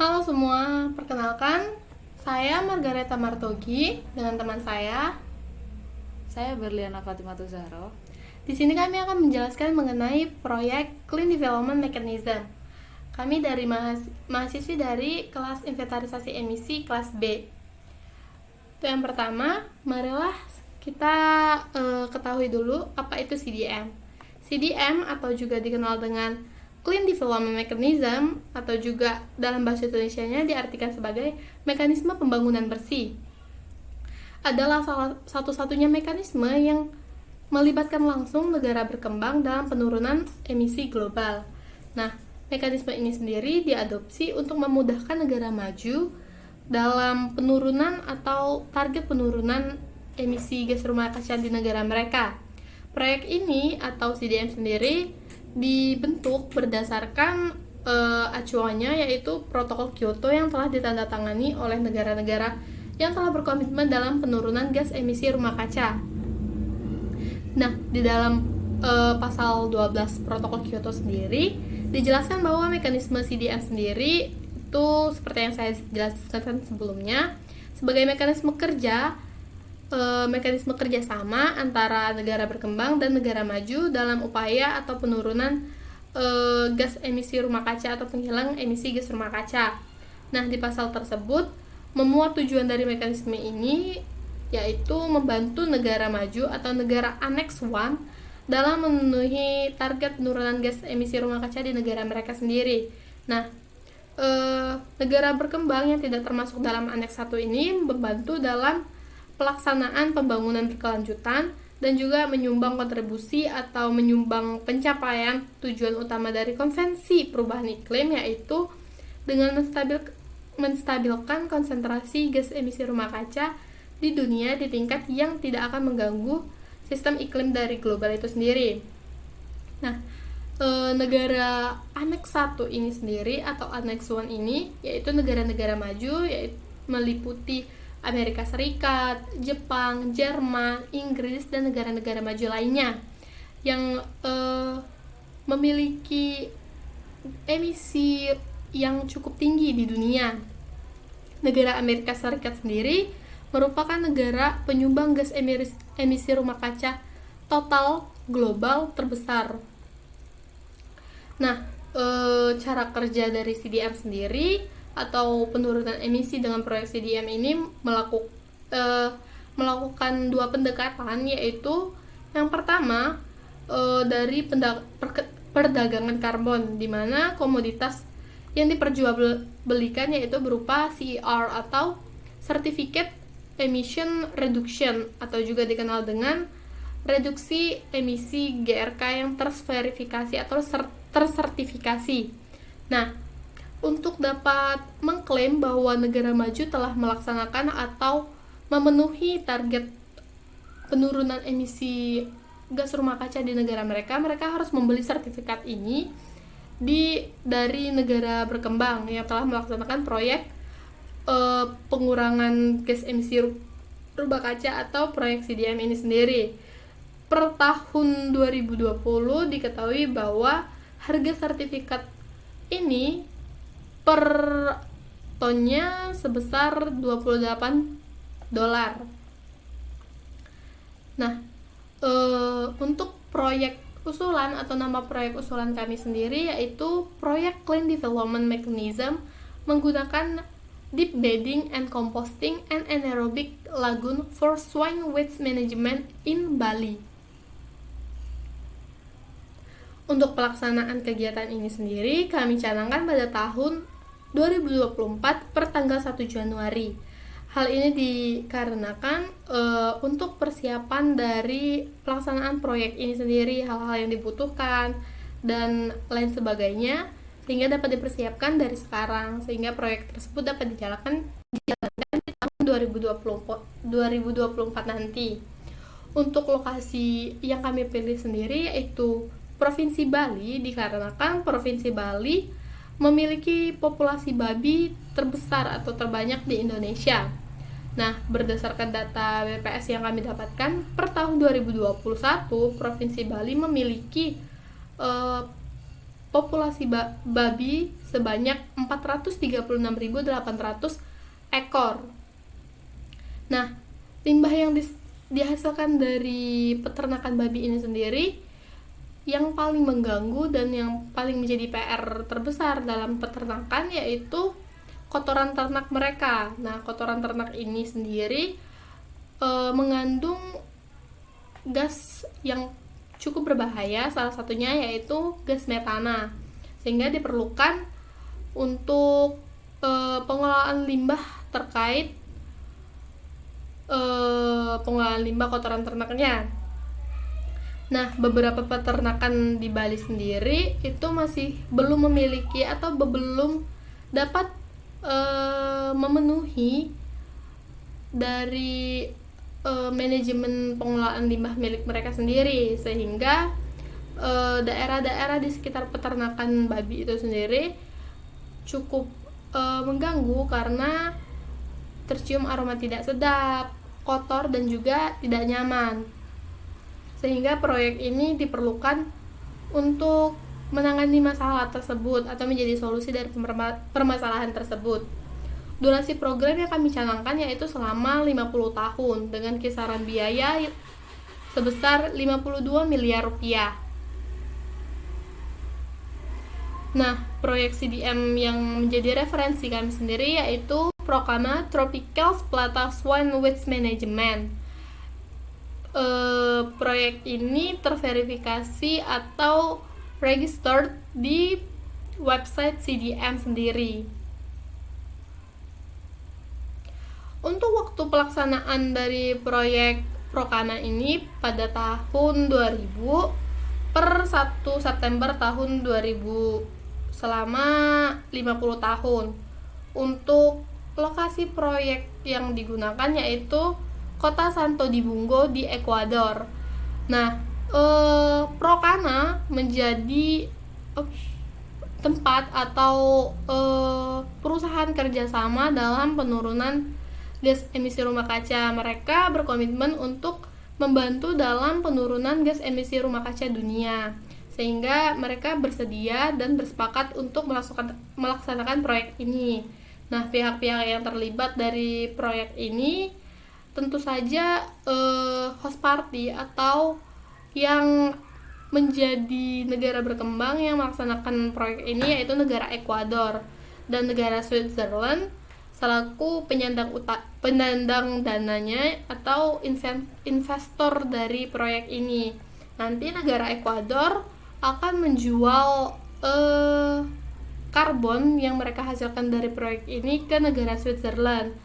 Halo semua, perkenalkan saya Margareta Martogi dengan teman saya. Saya Berliana Fatimah Zahro. Di sini kami akan menjelaskan mengenai proyek Clean Development Mechanism. Kami dari mahasiswi dari kelas inventarisasi emisi kelas B. Untuk yang pertama, marilah kita ketahui dulu apa itu CDM. CDM atau juga dikenal dengan Clean Development Mechanism atau juga dalam bahasa Indonesianya diartikan sebagai mekanisme pembangunan bersih. Adalah salah satu-satunya mekanisme yang melibatkan langsung negara berkembang dalam penurunan emisi global. Nah, mekanisme ini sendiri diadopsi untuk memudahkan negara maju dalam penurunan atau target penurunan emisi gas rumah kaca di negara mereka. Proyek ini atau CDM sendiri dibentuk berdasarkan acuannya yaitu Protokol Kyoto yang telah ditandatangani oleh negara-negara yang telah berkomitmen dalam penurunan gas emisi rumah kaca. Nah, di dalam pasal 12 Protokol Kyoto sendiri dijelaskan bahwa mekanisme CDM sendiri itu seperti yang saya jelaskan sebelumnya sebagai mekanisme kerjasama antara negara berkembang dan negara maju dalam upaya atau penurunan gas emisi rumah kaca atau penghilang emisi gas rumah kaca. Nah, di pasal tersebut memuat tujuan dari mekanisme ini yaitu membantu negara maju atau negara Annex 1 dalam memenuhi target penurunan gas emisi rumah kaca di negara mereka sendiri. Nah, negara berkembang yang tidak termasuk dalam Annex 1 ini membantu dalam pelaksanaan pembangunan berkelanjutan dan juga menyumbang kontribusi atau menyumbang pencapaian tujuan utama dari Konvensi Perubahan Iklim, yaitu dengan menstabilkan konsentrasi gas emisi rumah kaca di dunia di tingkat yang tidak akan mengganggu sistem iklim dari global itu sendiri. Nah, negara Annex 1 ini sendiri atau Annex 1 ini yaitu negara-negara maju, yaitu meliputi Amerika Serikat, Jepang, Jerman, Inggris, dan negara-negara maju lainnya yang memiliki emisi yang cukup tinggi di dunia. Negara Amerika Serikat sendiri merupakan negara penyumbang gas emisi rumah kaca total global terbesar. Nah, cara kerja dari CDM sendiri atau penurunan emisi dengan proyek CDM ini melakukan dua pendekatan, yaitu yang pertama dari perdagangan karbon, di mana komoditas yang diperjualbelikan yaitu berupa CER atau Certificate Emission Reduction atau juga dikenal dengan reduksi emisi GRK yang terverifikasi atau tersertifikasi. Nah, untuk dapat mengklaim bahwa negara maju telah melaksanakan atau memenuhi target penurunan emisi gas rumah kaca di negara mereka harus membeli sertifikat ini dari negara berkembang yang telah melaksanakan proyek pengurangan gas emisi rumah kaca atau proyek CDM ini sendiri. Per tahun 2020 diketahui bahwa harga sertifikat ini per tonnya sebesar $28. Nah, untuk proyek usulan atau nama proyek usulan kami sendiri yaitu proyek Clean Development Mechanism menggunakan deep bedding and composting and anaerobic lagoon for swine waste management in Bali. Untuk pelaksanaan kegiatan ini sendiri kami canangkan pada tahun 2024 per tanggal 1 Januari. Hal ini dikarenakan untuk persiapan dari pelaksanaan proyek ini sendiri, hal-hal yang dibutuhkan dan lain sebagainya, sehingga dapat dipersiapkan dari sekarang sehingga proyek tersebut dapat dijalankan di tahun 2024 nanti. Untuk lokasi yang kami pilih sendiri yaitu Provinsi Bali, dikarenakan Provinsi Bali memiliki populasi babi terbesar atau terbanyak di Indonesia. Nah, berdasarkan data BPS yang kami dapatkan, per tahun 2021, Provinsi Bali memiliki populasi babi sebanyak 436.800 ekor. Nah, limbah yang dihasilkan dari peternakan babi ini sendiri yang paling mengganggu dan yang paling menjadi PR terbesar dalam peternakan yaitu kotoran ternak mereka. Nah, kotoran ternak ini sendiri mengandung gas yang cukup berbahaya, salah satunya yaitu gas metana, sehingga diperlukan untuk pengelolaan limbah terkait pengelolaan limbah kotoran ternaknya. Nah, beberapa peternakan di Bali sendiri itu masih belum memiliki atau belum dapat memenuhi dari manajemen pengelolaan limbah milik mereka sendiri, sehingga daerah-daerah di sekitar peternakan babi itu sendiri cukup mengganggu karena tercium aroma tidak sedap, kotor, dan juga tidak nyaman. Sehingga proyek ini diperlukan untuk menangani masalah tersebut atau menjadi solusi dari permasalahan tersebut. Durasi program yang kami canangkan yaitu selama 50 tahun dengan kisaran biaya sebesar 52 miliar rupiah. Nah, proyek CDM yang menjadi referensi kami sendiri yaitu Procana Tropical Plata Swine Waste Management. Proyek ini terverifikasi atau registered di website CDM sendiri. Untuk waktu pelaksanaan dari proyek Procana ini pada tahun 2000 per 1 September tahun 2000 selama 50 tahun. Untuk lokasi proyek yang digunakan yaitu Kota Santo Domingo di Ekuador. Nah, Procana menjadi tempat atau perusahaan kerjasama dalam penurunan gas emisi rumah kaca. Mereka berkomitmen untuk membantu dalam penurunan gas emisi rumah kaca dunia, sehingga mereka bersedia dan bersepakat untuk melaksanakan proyek ini. Nah, pihak-pihak yang terlibat dari proyek ini tentu saja host party atau yang menjadi negara berkembang yang melaksanakan proyek ini yaitu negara Ekuador dan negara Switzerland selaku penyandang dananya atau investor dari proyek ini. Nanti negara Ekuador akan menjual karbon yang mereka hasilkan dari proyek ini ke negara Switzerland.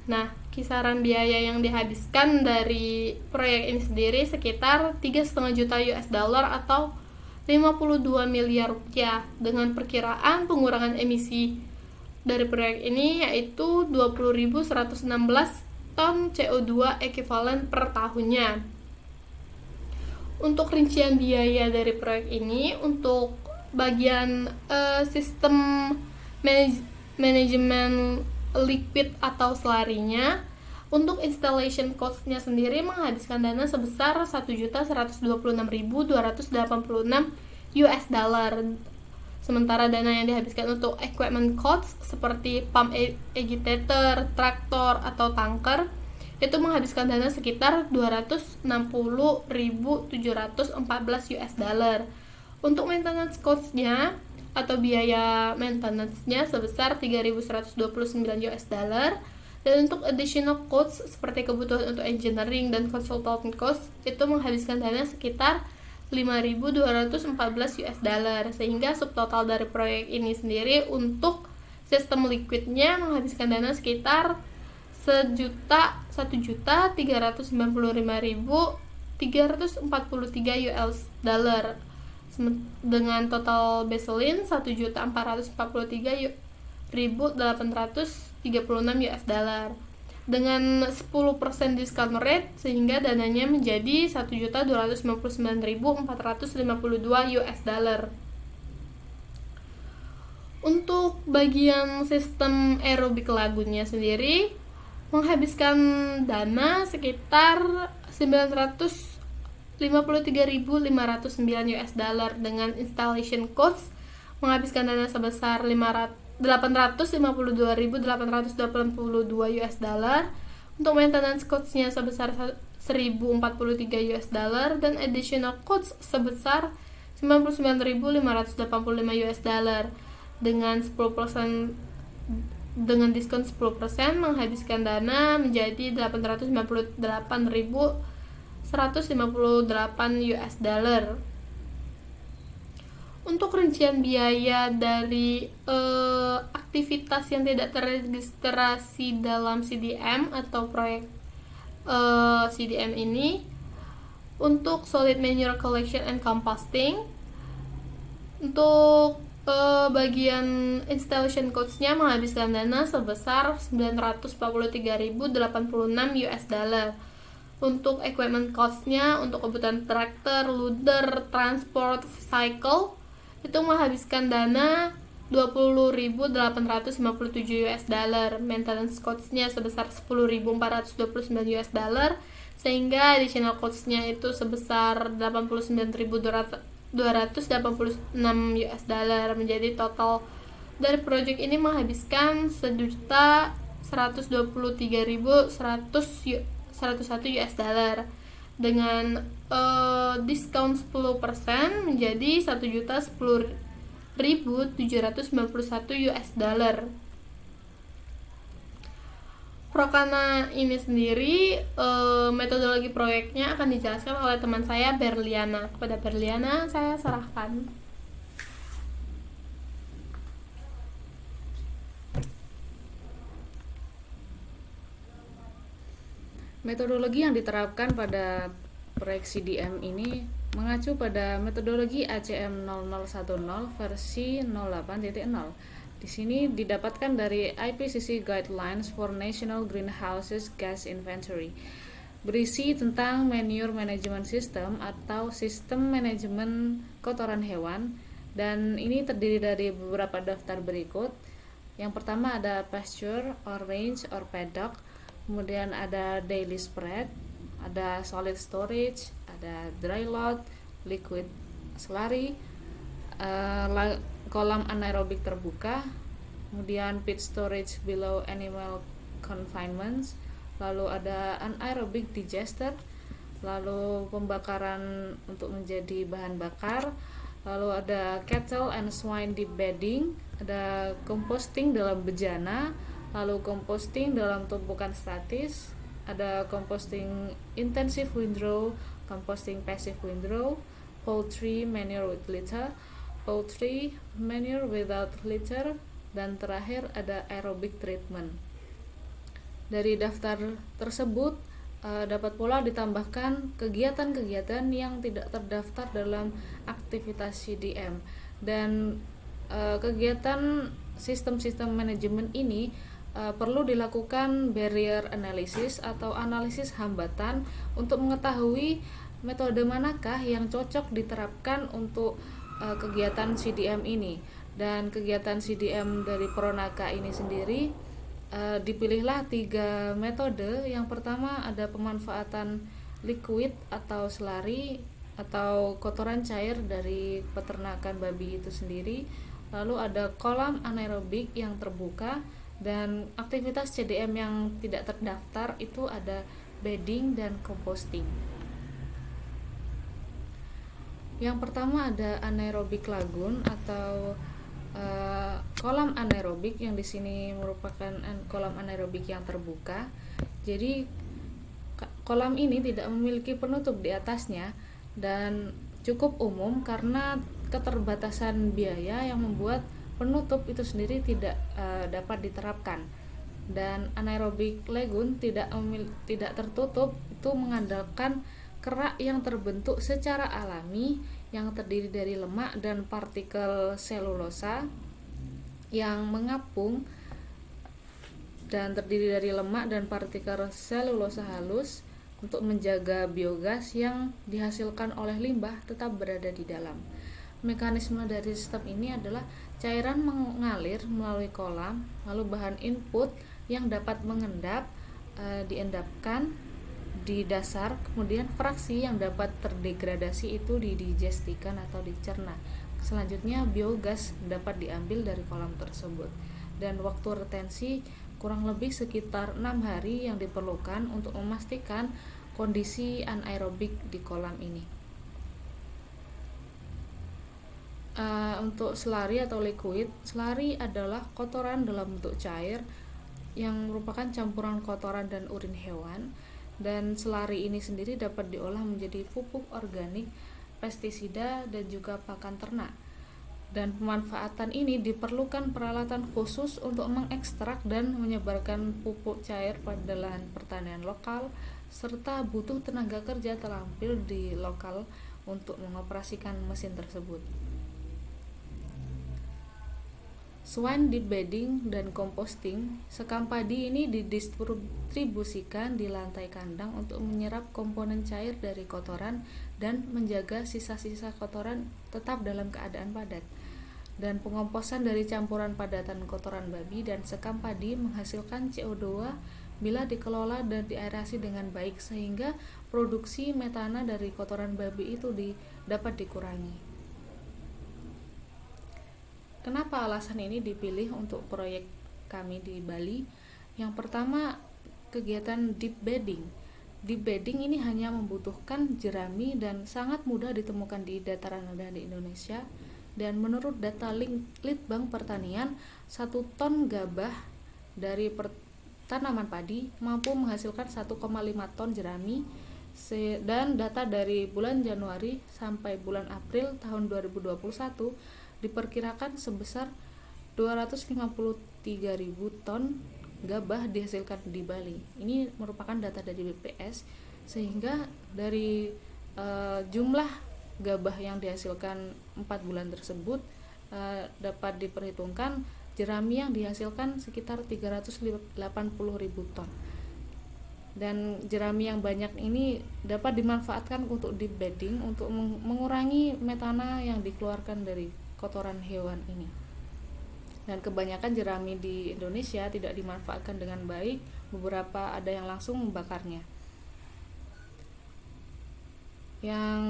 Nah, kisaran biaya yang dihabiskan dari proyek ini sendiri sekitar 3,5 juta US dollar atau 52 miliar rupiah dengan perkiraan pengurangan emisi dari proyek ini yaitu 20.116 ton CO2 ekuivalen per tahunnya. Untuk rincian biaya dari proyek ini, untuk bagian sistem manajemen liquid atau selarinya, untuk installation cost-nya sendiri menghabiskan dana sebesar 1.126.286 US dollar. Sementara dana yang dihabiskan untuk equipment cost seperti pump agitator, traktor, atau tanker itu menghabiskan dana sekitar 260.714 US dollar. Untuk maintenance cost-nya atau biaya maintenance-nya sebesar 3.129 US dollar, dan untuk additional costs seperti kebutuhan untuk engineering dan consultant cost itu menghabiskan dana sekitar 5.214 US dollar, sehingga subtotal dari proyek ini sendiri untuk sistem liquidnya menghabiskan dana sekitar 1.395.343 US dollar dengan total baseline 1.443.836 US dollar dengan 10% discount rate, sehingga dananya menjadi 1.259.452 US dollar. Untuk bagian sistem aerobik lagunnya sendiri menghabiskan dana sekitar 953.509 US dollar dengan installation cost menghabiskan dana sebesar 852.882 US dollar, untuk maintenance cost-nya sebesar 1.043 US dollar, dan additional cost sebesar 99.585 US dollar. Dengan 10% dengan diskon 10% menghabiskan dana menjadi 898.158 US dollar. Untuk rincian biaya dari aktivitas yang tidak terregistrasi dalam CDM atau proyek CDM ini, untuk solid manure collection and composting, untuk bagian installation cost-nya menghabiskan dana sebesar 943.086 US dollar. Untuk equipment cost-nya, untuk kebutuhan tractor, loader, transport, cycle, itu menghabiskan dana 20.857 US dollar. Maintenance cost-nya sebesar 10.429 US dollar, sehingga additional cost-nya itu sebesar 89.286 US dollar. Menjadi total dari project ini menghabiskan 1.123.101 US dollar. Dengan diskon 10% menjadi 1.010.791 US dollar. Prokana ini sendiri, metodologi proyeknya akan dijelaskan oleh teman saya, Berliana. Kepada Berliana saya serahkan. Metodologi yang diterapkan pada proyek CDM ini mengacu pada metodologi ACM 0010 versi 08.0. Di sini didapatkan dari IPCC Guidelines for National Greenhouse Gas Inventory, berisi tentang manure management system atau sistem manajemen kotoran hewan, dan ini terdiri dari beberapa daftar berikut. Yang pertama ada pasture or range or paddock, kemudian ada daily spread, ada solid storage, ada dry lot, liquid slurry, kolam anaerobik terbuka, kemudian pit storage below animal confinements, lalu ada anaerobic digester, lalu pembakaran untuk menjadi bahan bakar, lalu ada cattle and swine deep bedding, ada composting dalam bejana, lalu composting dalam tumpukan statis, ada composting intensive windrow, composting passive windrow, poultry manure with litter, poultry manure without litter, dan terakhir ada aerobic treatment. Dari daftar tersebut dapat pula ditambahkan kegiatan-kegiatan yang tidak terdaftar dalam aktivitas CDM, dan kegiatan sistem-sistem manajemen ini perlu dilakukan barrier analysis atau analisis hambatan untuk mengetahui metode manakah yang cocok diterapkan untuk kegiatan CDM ini. Dan kegiatan CDM dari Pronaka ini sendiri dipilihlah 3 metode. Yang pertama ada pemanfaatan liquid atau slurry atau kotoran cair dari peternakan babi itu sendiri, lalu ada kolam anaerobik yang terbuka, dan aktivitas CDM yang tidak terdaftar itu ada bedding dan composting. Yang pertama ada anaerobic lagoon atau kolam anaerobik, yang di sini merupakan kolam anaerobik yang terbuka. Jadi kolam ini tidak memiliki penutup di atasnya dan cukup umum karena keterbatasan biaya yang membuat penutup itu sendiri tidak dapat diterapkan. Dan anaerobic lagoon tidak tertutup, itu mengandalkan kerak yang terbentuk secara alami yang terdiri dari lemak dan partikel selulosa yang mengapung, dan terdiri dari lemak dan partikel selulosa halus untuk menjaga biogas yang dihasilkan oleh limbah tetap berada di dalam. Mekanisme dari sistem ini adalah cairan mengalir melalui kolam, lalu bahan input yang dapat mengendap diendapkan di dasar, kemudian fraksi yang dapat terdegradasi itu didigestikan atau dicerna. Selanjutnya, biogas dapat diambil dari kolam tersebut, dan waktu retensi kurang lebih sekitar 6 hari yang diperlukan untuk memastikan kondisi anaerobik di kolam ini. Untuk slurry atau liquid, slurry adalah kotoran dalam bentuk cair yang merupakan campuran kotoran dan urin hewan, dan slurry ini sendiri dapat diolah menjadi pupuk organik, pestisida, dan juga pakan ternak. Dan pemanfaatan ini diperlukan peralatan khusus untuk mengekstrak dan menyebarkan pupuk cair pada lahan pertanian lokal, serta butuh tenaga kerja terampil di lokal untuk mengoperasikan mesin tersebut. Selain deep bedding dan composting, sekam padi ini didistribusikan di lantai kandang untuk menyerap komponen cair dari kotoran dan menjaga sisa-sisa kotoran tetap dalam keadaan padat. Dan pengomposan dari campuran padatan kotoran babi dan sekam padi menghasilkan CO2 bila dikelola dan diaerasi dengan baik, sehingga produksi metana dari kotoran babi itu dapat dikurangi. Kenapa alasan ini dipilih untuk proyek kami di Bali? Yang pertama, kegiatan deep bedding. Deep bedding ini hanya membutuhkan jerami dan sangat mudah ditemukan di dataran rendah di Indonesia. Dan menurut data Litbang Pertanian, 1 ton gabah dari tanaman padi mampu menghasilkan 1,5 ton jerami, dan data dari bulan Januari sampai bulan April tahun 2021 diperkirakan sebesar 253.000 ton gabah dihasilkan di Bali. Ini merupakan data dari BPS, sehingga dari jumlah gabah yang dihasilkan 4 bulan tersebut dapat diperhitungkan jerami yang dihasilkan sekitar 380.000 ton. Dan jerami yang banyak ini dapat dimanfaatkan untuk deep bedding untuk mengurangi metana yang dikeluarkan dari kotoran hewan ini. Dan kebanyakan jerami di Indonesia tidak dimanfaatkan dengan baik, beberapa ada yang langsung membakarnya. Yang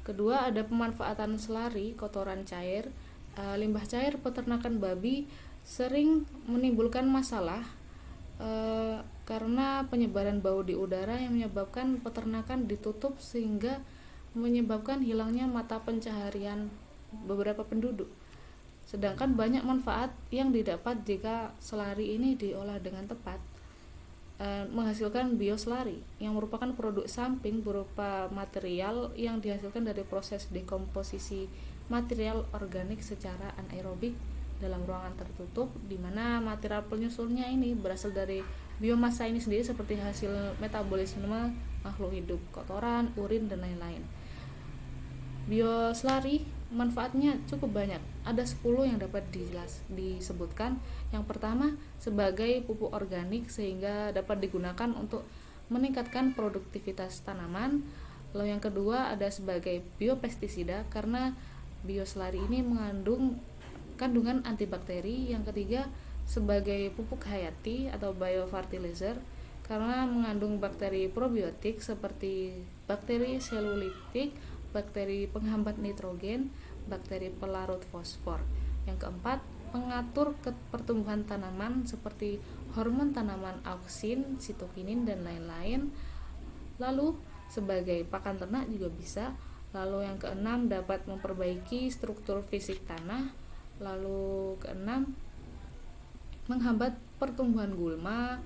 kedua, ada pemanfaatan slurry, kotoran cair. Limbah cair peternakan babi sering menimbulkan masalah karena penyebaran bau di udara yang menyebabkan peternakan ditutup, sehingga menyebabkan hilangnya mata pencaharian beberapa penduduk. Sedangkan banyak manfaat yang didapat jika slurry ini diolah dengan tepat, menghasilkan bioslurry yang merupakan produk samping berupa material yang dihasilkan dari proses dekomposisi material organik secara anaerobik dalam ruangan tertutup, di mana material penyusulnya ini berasal dari biomasa ini sendiri seperti hasil metabolisme makhluk hidup, kotoran, urin, dan lain-lain. Bioslurry manfaatnya cukup banyak, ada 10 yang dapat disebutkan. Yang pertama, sebagai pupuk organik sehingga dapat digunakan untuk meningkatkan produktivitas tanaman. Lalu yang kedua, ada sebagai biopestisida karena bioslurry ini mengandung kandungan antibakteri. Yang ketiga, sebagai pupuk hayati atau biofertilizer karena mengandung bakteri probiotik seperti bakteri selulitik, bakteri penghambat nitrogen, bakteri pelarut fosfor. Yang keempat, pengatur pertumbuhan tanaman seperti hormon tanaman auksin, sitokinin, dan lain-lain. Lalu sebagai pakan ternak juga bisa. Lalu yang keenam, dapat memperbaiki struktur fisik tanah. Lalu keenam, menghambat pertumbuhan gulma,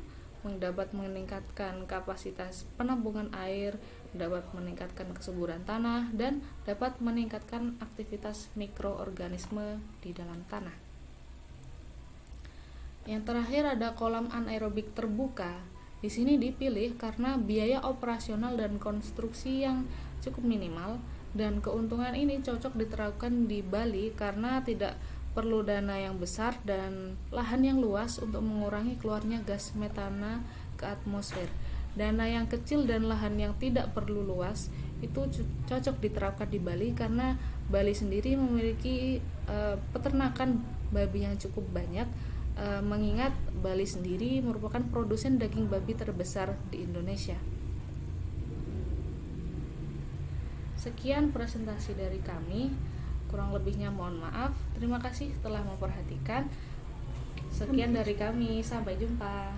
dapat meningkatkan kapasitas penampungan air, dapat meningkatkan kesuburan tanah, dan dapat meningkatkan aktivitas mikroorganisme di dalam tanah. Yang terakhir ada kolam anaerobik terbuka. Di sini dipilih karena biaya operasional dan konstruksi yang cukup minimal, dan keuntungan ini cocok diterapkan di Bali karena tidak perlu dana yang besar dan lahan yang luas untuk mengurangi keluarnya gas metana ke atmosfer. Dana yang kecil dan lahan yang tidak perlu luas itu cocok diterapkan di Bali karena Bali sendiri memiliki peternakan babi yang cukup banyak, mengingat Bali sendiri merupakan produsen daging babi terbesar di Indonesia. Sekian presentasi dari kami. Kurang lebihnya mohon maaf. Terima kasih telah memperhatikan. Sekian dari kami, sampai jumpa.